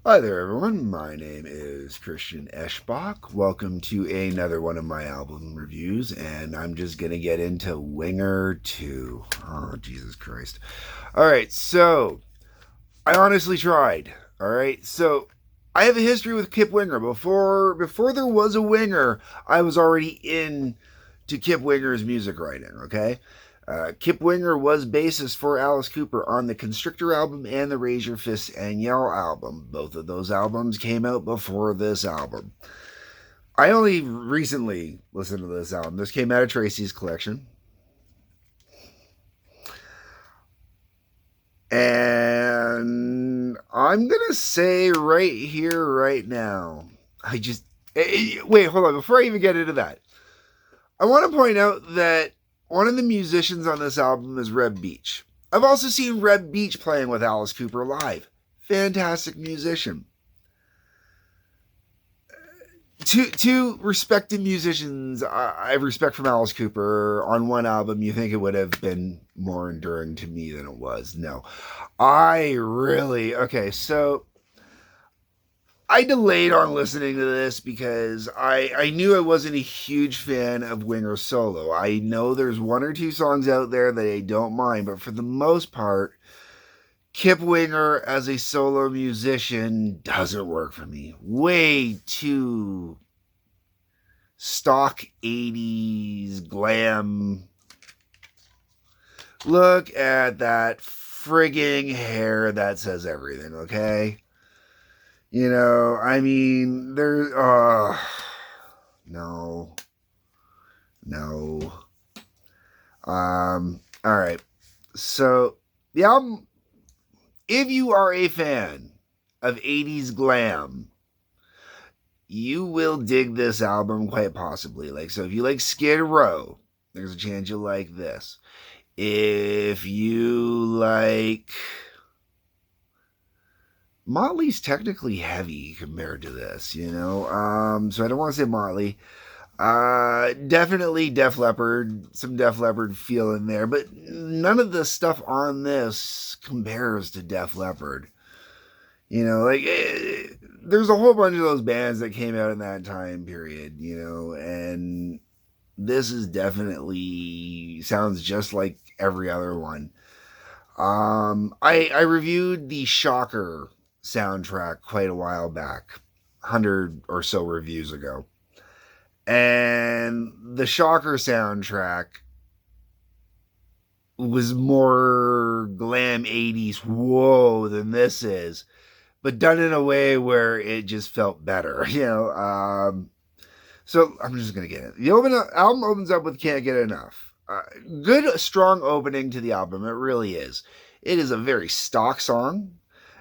Hi there, everyone. My name is Christian Eschbach. Welcome to another one of my album reviews, and I'm just going to get into Winger 2. Oh, Jesus Christ. All right, so I honestly tried. All right, so I have a history with Kip Winger. Before there was a Winger, I was already in to Kip Winger's music writing, okay? Kip Winger was bassist for Alice Cooper on the Constrictor album and the Raise Your Fists and Yell album. Both of those albums came out before this album. I only recently listened to this album. This came out of Tracy's collection. And I'm going to say right here, right now, I just. Wait, hold on. Before I even get into that, I want to point out that one of the musicians on this album is Reb Beach. I've also seen Reb Beach playing with Alice Cooper live. Fantastic musician. Two respected musicians I respect from Alice Cooper on one album. You think it would have been more enduring to me than it was. No. I really. Okay, so I delayed on listening to this because I knew I wasn't a huge fan of Winger solo. I know there's one or two songs out there that I don't mind, but for the most part, Kip Winger as a solo musician doesn't work for me. Way too stock 80s glam. Look at that frigging hair that says everything, okay? You know, I mean, there's, no, no. All right. So, the album, if you are a fan of 80s glam, you will dig this album quite possibly. Like, so if you like Skid Row, there's a chance you'll like this. If you like Motley's technically heavy compared to this, you know. So I don't want to say Motley. Definitely Def Leppard, some Def Leppard feel in there, but none of the stuff on this compares to Def Leppard. You know, like there's a whole bunch of those bands that came out in that time period, you know, and this is definitely sounds just like every other one. I reviewed the Shocker soundtrack quite a while back, 100 or so reviews ago. And the Shocker soundtrack was more glam 80s whoa than this is, but done in a way where it just felt better, you know. So I'm just gonna get it. The album opens up with "Can't Get Enough." Good, strong opening to the album. It really is. It is a very stock song.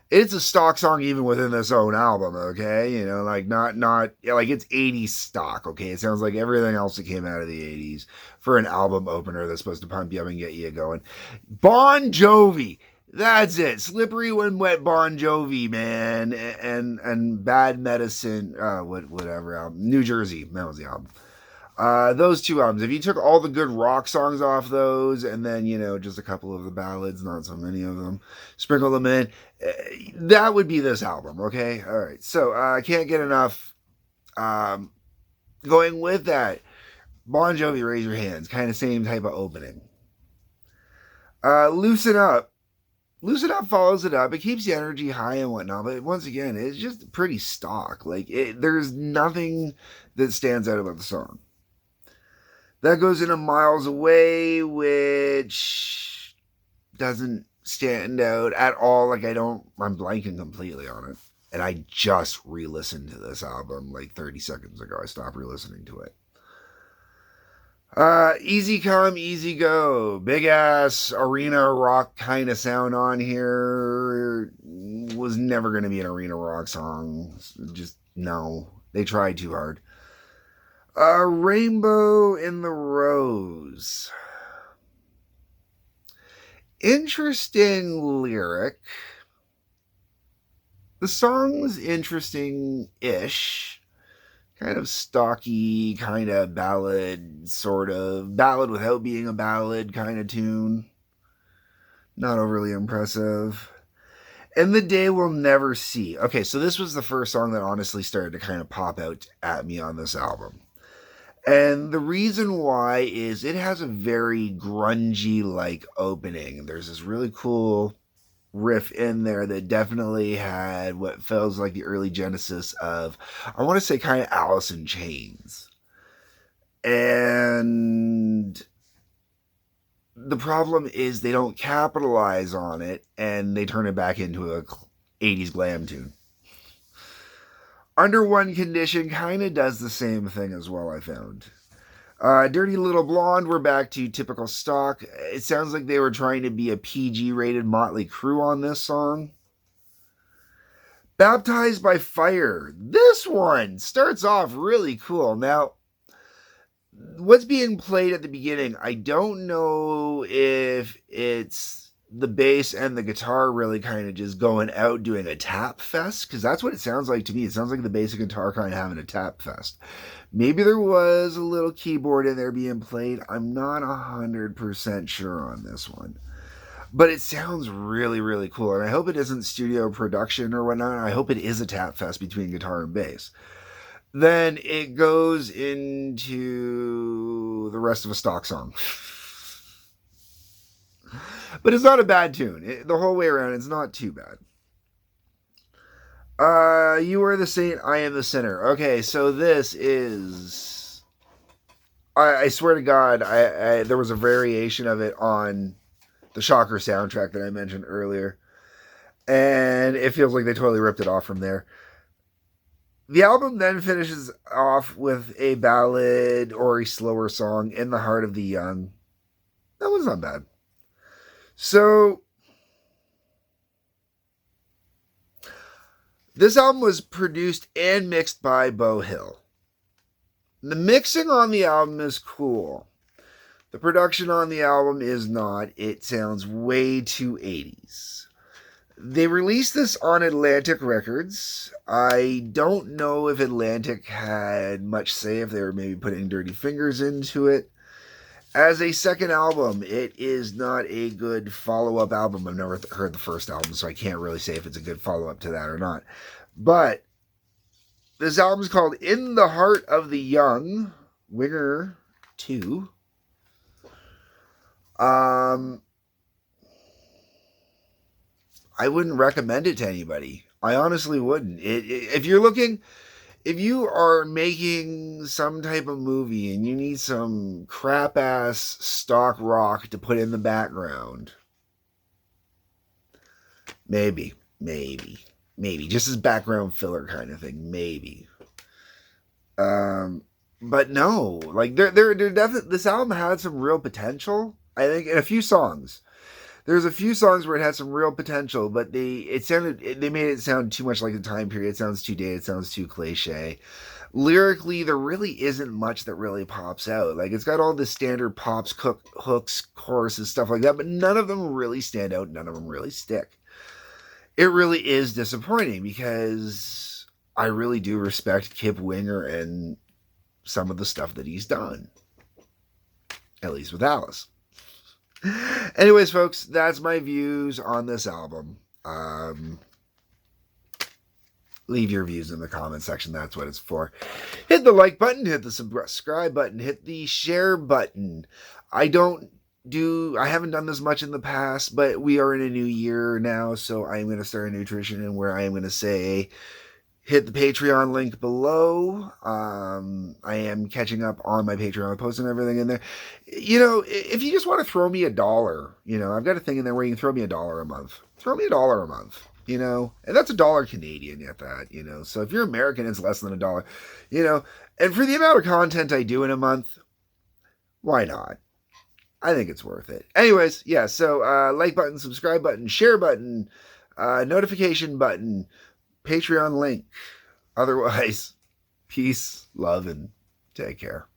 It's a stock song even within this own album. Okay, you know, like not like it's 80s stock. Okay, it sounds like everything else that came out of the 80s for an album opener that's supposed to pump you up and get you going. Bon Jovi. That's it. Slippery When Wet Bon Jovi, man. And Bad Medicine, whatever album. New Jersey. That was the album. Those two albums. If you took all the good rock songs off those, and then you know just a couple of the ballads, not so many of them, sprinkle them in, that would be this album. Okay, all right. So I can't get enough. Um, Going with that, Bon Jovi, Raise Your Hands, kind of same type of opening. Loosen Up. Loosen Up follows it up. It keeps the energy high and whatnot, but once again, it's just pretty stock. There's nothing that stands out about the song. That goes into Miles Away, which doesn't stand out at all. I'm blanking completely on it. And I just re listened to this album like 30 seconds ago. I stopped re listening to it. Easy Come, Easy Go. Big ass arena rock kind of sound on here. Was never going to be an arena rock song. Just no. They tried too hard. Rainbow in the Rose. Interesting lyric. The song's interesting ish. Kind of stocky, kind of ballad, sort of. Ballad without being a ballad kind of tune. Not overly impressive. And the Day We'll Never See. Okay, so this was the first song that honestly started to kind of pop out at me on this album. And the reason why is it has a very grungy like opening. There's this really cool riff in there that definitely had what feels like the early genesis of, I want to say, kind of Alice in Chains. And the problem is they don't capitalize on it and they turn it back into a 80s glam tune. Under One Condition kind of does the same thing as well, I found. Dirty Little Blonde, we're back to typical stock. It sounds like they were trying to be a PG-rated Motley Crue on this song. Baptized by Fire. This one starts off really cool. Now, what's being played at the beginning, I don't know if it's the bass and the guitar really kind of just going out doing a tap fest, because that's what it sounds like to me. It sounds like the bass and guitar kind of having a tap fest. Maybe there was a little keyboard in there being played. I'm not 100% sure on this one. But it sounds really, really cool. And I hope it isn't studio production or whatnot. I hope it is a tap fest between guitar and bass. Then it goes into the rest of a stock song. But it's not a bad tune. The whole way around, it's not too bad. You Are the Saint, I Am the Sinner. Okay, so this is... I swear to God, there was a variation of it on the Shocker soundtrack that I mentioned earlier. And it feels like they totally ripped it off from there. The album then finishes off with a ballad or a slower song, In the Heart of the Young. That was not bad. So, this album was produced and mixed by Beau Hill. The mixing on the album is cool. The production on the album is not. It sounds way too 80s. They released this on Atlantic Records. I don't know if Atlantic had much say, if they were maybe putting Dirty Fingers into it. As a second album, it is not a good follow-up album. I've never heard the first album, so I can't really say if it's a good follow-up to that or not. But this album is called In the Heart of the Young, Winger 2. I wouldn't recommend it to anybody. I honestly wouldn't. If you are making some type of movie and you need some crap ass stock rock to put in the background, maybe just as background filler kind of thing, maybe. But no, like they're definitely, this album had some real potential. I think in a few songs. There's a few songs where it had some real potential, but they made it sound too much like the time period. It sounds too dated. It sounds too cliche. Lyrically, there really isn't much that really pops out. Like, it's got all the standard pops, hooks, choruses, stuff like that, but none of them really stand out. None of them really stick. It really is disappointing because I really do respect Kip Winger and some of the stuff that he's done. At least with Alice. Anyways, folks, that's my views on this album. Leave your views in the comment section. That's what it's for. Hit the like button, hit the subscribe button, hit the share button. I haven't done this much in the past, but we are in a new year now, so I'm going to start a new tradition where I am going to say, hit the Patreon link below. I am catching up on my Patreon. I'm posting everything in there. You know, if you just want to throw me $1, you know, I've got a thing in there where you can throw me $1 a month. Throw me $1 a month, you know, and that's $1 Canadian at that, you know. So if you're American, it's less than $1, you know. And for the amount of content I do in a month, why not? I think it's worth it. Anyways, yeah, so like button, subscribe button, share button, notification button, Patreon link. Otherwise, peace, love, and take care.